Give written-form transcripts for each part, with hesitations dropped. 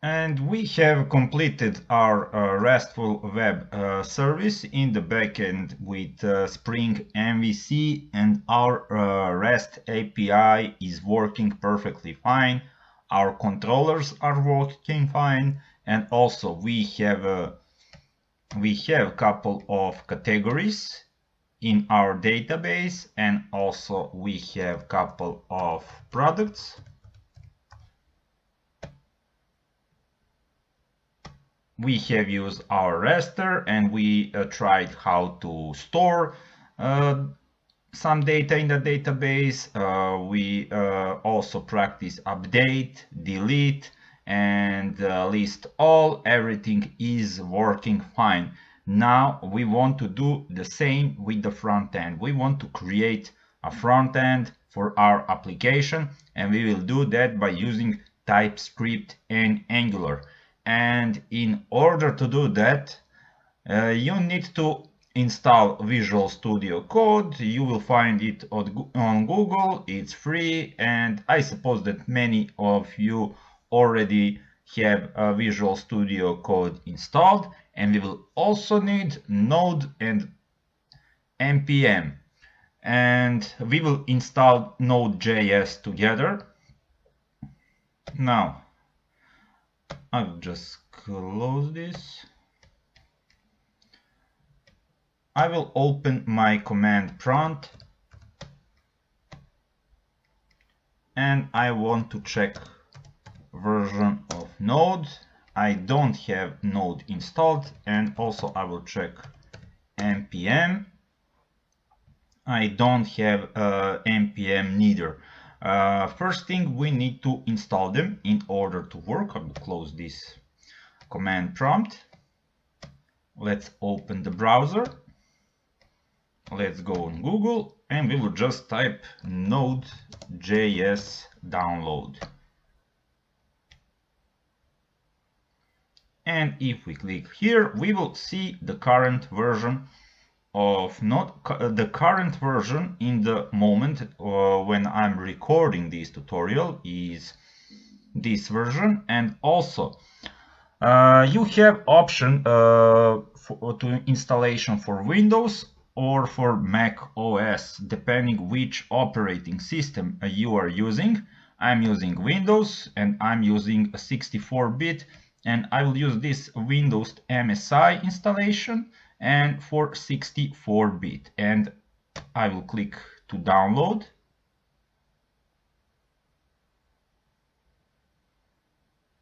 And we have completed our RESTful web service in the backend with Spring MVC, and our REST API is working perfectly fine. Our controllers are working fine, and also we have a couple of categories in our database, and also we have couple of products. We have used our raster, and we tried how to store some data in the database. We also practice update, delete, and list all. Everything is working fine. Now we want to do the same with the front end. We want to create a front end for our application, and we will do that by using TypeScript and Angular. And in order to do that, you need to install Visual Studio Code. You will find it on Google. It's free, and I suppose that many of you already have a Visual Studio Code installed. And we will also need Node and npm, and we will install Node.js together. Now I'll just close this. I will open my command prompt, and I want to check version of Node. I don't have Node installed, and also I will check npm. I don't have npm neither. First thing, we need to install them in order to work. I will close this command prompt. Let's open the browser. Let's go on Google, and we will just type Node.js download. And if we click here, we will see the current version of the current version in the moment when I'm recording this tutorial is this version. And also you have option to installation for Windows or for Mac OS, depending which operating system you are using. I'm using Windows, and I'm using a 64-bit, and I will use this Windows MSI installation and for 64-bit, and I will click to download.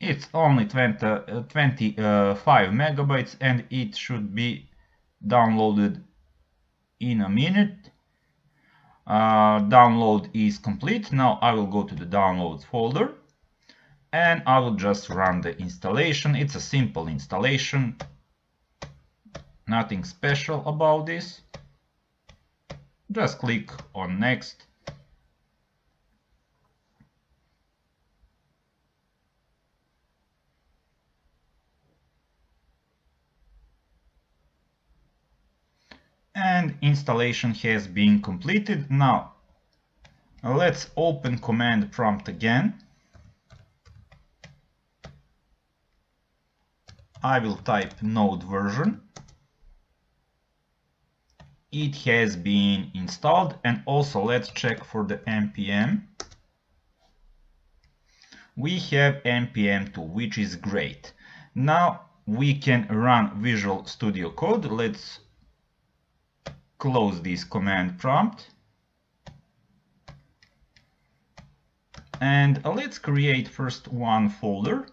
It's only 25 megabytes, and it should be downloaded in a minute. Download is complete. Now I will go to the downloads folder, and I will just run the installation. It's a simple installation. Nothing special about this. Just click on next. And installation has been completed. Now let's open command prompt again. I will type Node version. It has been installed, and also let's check for the npm. We have npm 2, which is great. Now we can run Visual Studio Code. Let's close this command prompt, and let's create first one folder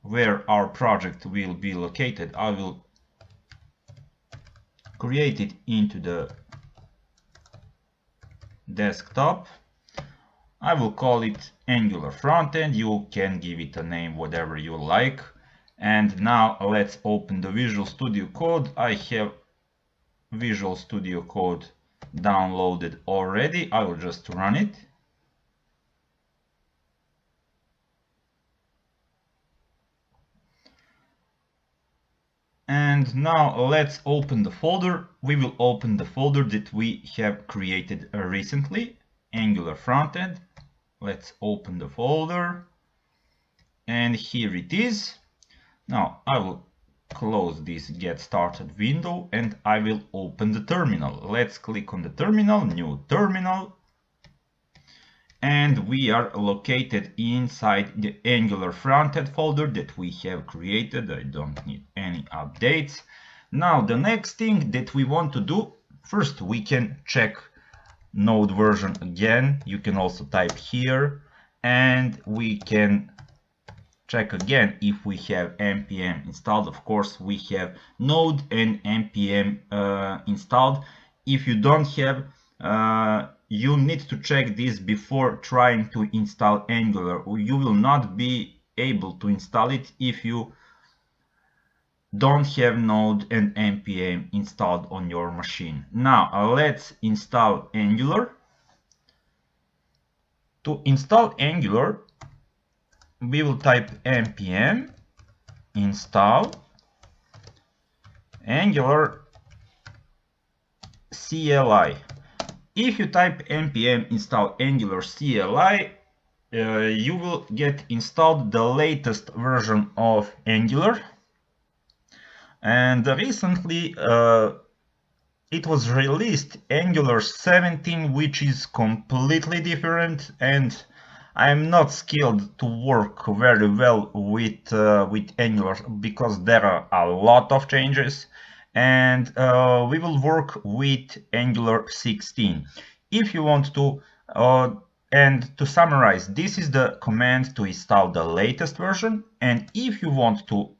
where our project will be located. I will create it into the desktop. I will call it Angular Frontend. You can give it a name whatever you like. And now let's open the Visual Studio Code. I have Visual Studio Code downloaded already. I will just run it. And now let's open the folder. We will open the folder that we have created recently, Angular Frontend. Let's open the folder. and here it is. Now I will close this get started window and I will open the terminal. Let's click on the terminal, new terminal, and we are located inside the Angular frontend folder that we have created. I don't need any updates. Now the next thing that we want to do, first we can check node version again. You can also type here, and we can check again if we have npm installed. Of course we have node and npm installed. If you don't have, you need to check this before trying to install Angular. You will not be able to install it if you don't have node and npm installed on your machine. Now let's install Angular. To install Angular, we will type npm install Angular CLI. If you type npm install Angular CLI, you will get installed the latest version of Angular. And recently it was released Angular 17, which is completely different, and I'm not skilled to work very well with Angular because there are a lot of changes, and we will work with Angular 16. If you want to, and to summarize, this is the command to install the latest version, and if you want to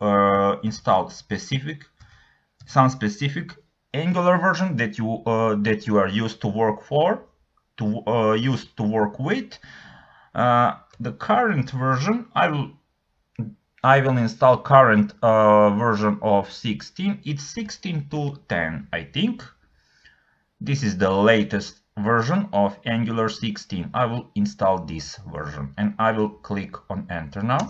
install some specific Angular version that you are used to work with, the current version, I will install current version of 16. It's 16 to 10, I think. This is the latest version of Angular 16. I will install this version and I will click on enter now.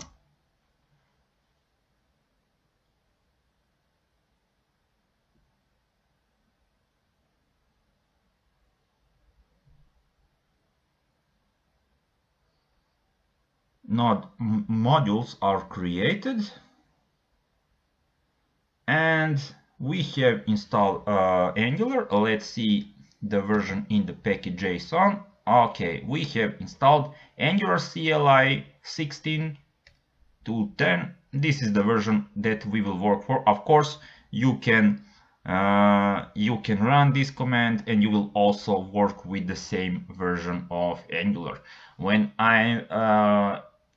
Node modules are created and we have installed Angular. Let's see the version in the package.json. Okay, we have installed Angular CLI 16 to 10. This is the version that we will work for. Of course, you can run this command and you will also work with the same version of Angular.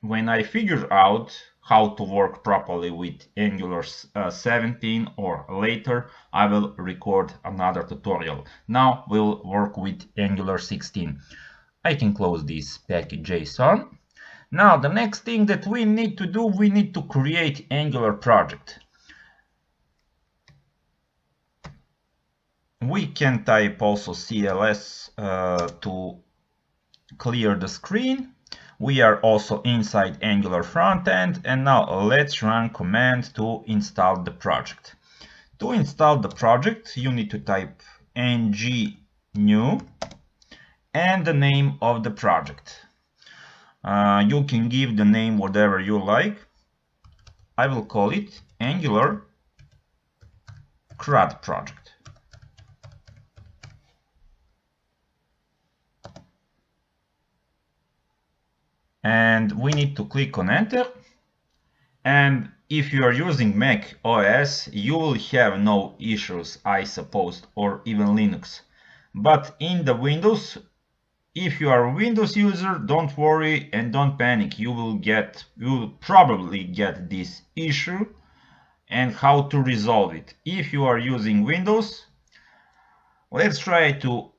When I figure out how to work properly with Angular 17 or later, I will record another tutorial. Now we'll work with Angular 16. I can close this package.json. Now the next thing that we need to do, we need to create Angular project. We can type also CLS to clear the screen. We are also inside Angular frontend, and now let's run command to install the project. To install the project, you need to type ng new and the name of the project. You can give the name whatever you like. I will call it Angular CRUD project. And we need to click on enter. And if you are using Mac OS, you will have no issues, I suppose, or even Linux. But in the Windows, if you are a Windows user, don't worry and don't panic. You will probably get this issue and how to resolve it. If you are using Windows, let's try to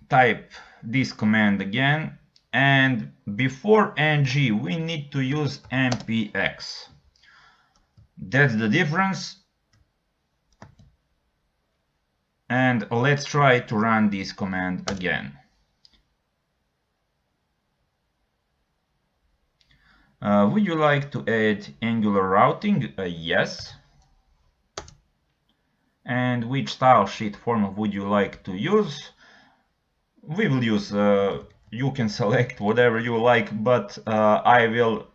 type this command again. And before ng, we need to use npx. That's the difference. And let's try to run this command again. Would you like to add Angular routing? Yes. And which style sheet format would you like to use? We will use you can select whatever you like, but I will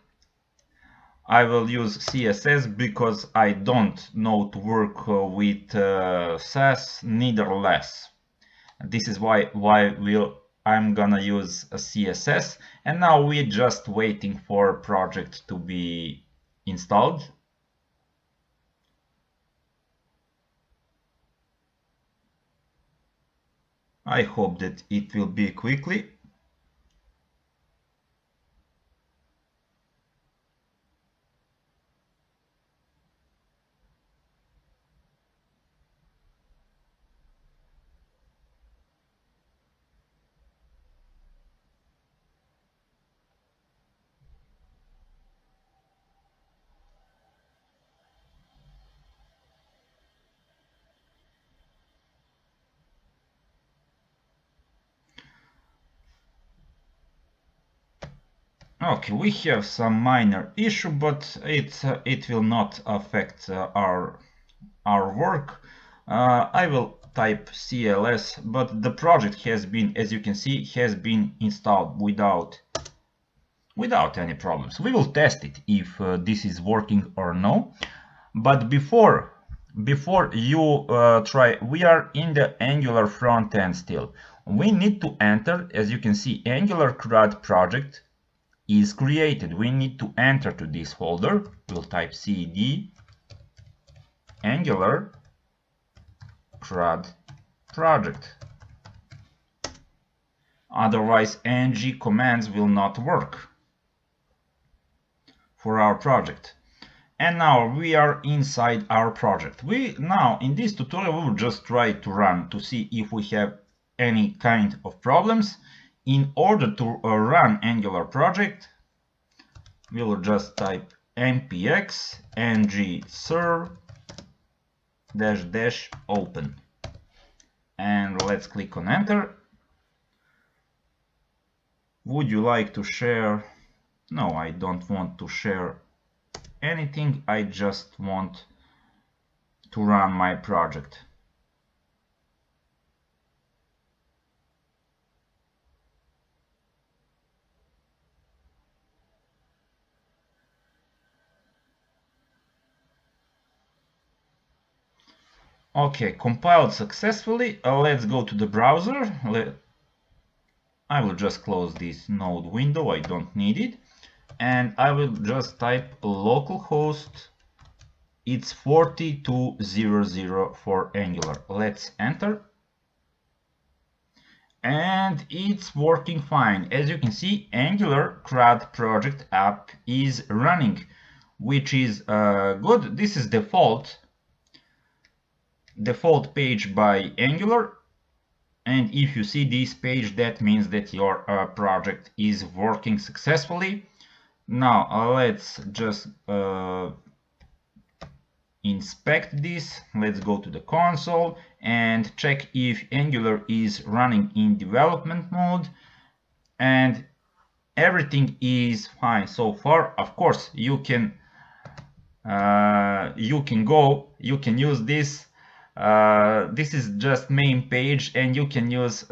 I will use CSS because I don't know to work with SAS, neither less. This is why I'm gonna use a CSS, and now we're just waiting for project to be installed. I hope that it will be quickly. Okay, we have some minor issue, but it will not affect our work. I will type CLS, but the project has been, as you can see, has been installed without any problems. We will test it if this is working or no. But before you try, we are in the Angular front end still. We need to enter, as you can see, Angular CRUD project is created. We need to enter to this folder. We'll type cd Angular CRUD project. Otherwise, ng commands will not work for our project. And now we are inside our project. Now in this tutorial we will just try to run to see if we have any kind of problems. In order to run Angular project, we will just type npx ng serve -- open, and let's click on enter. Would you like to share? No, I don't want to share anything. I just want to run my project. Okay, compiled successfully. Let's go to the browser. I will just close this node window, I don't need it. And I will just type localhost. It's 4200 for Angular. Let's enter. And it's working fine. As you can see, Angular CRUD project app is running, which is good. This is default page by Angular, and if you see this page, that means that your project is working successfully. Now let's just inspect this. Let's go to the console and check if Angular is running in development mode, and everything is fine so far. Of course, you can use this. This is just main page, and you can use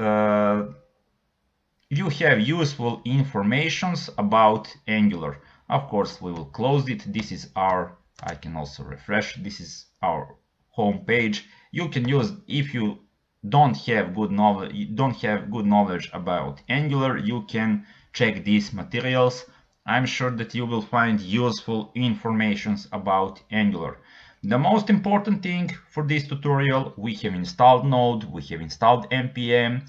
you have useful informations about Angular. Of course, we will close it. This is our, I can also refresh. This is our home page. You can use, if you don't have good knowledge about Angular, you can check these materials. I'm sure that you will find useful informations about Angular. The most important thing for this tutorial, we have installed Node, we have installed npm,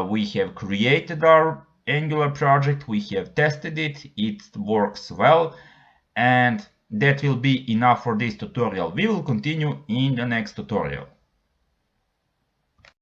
we have created our Angular project, we have tested it, it works well, and that will be enough for this tutorial. We will continue in the next tutorial.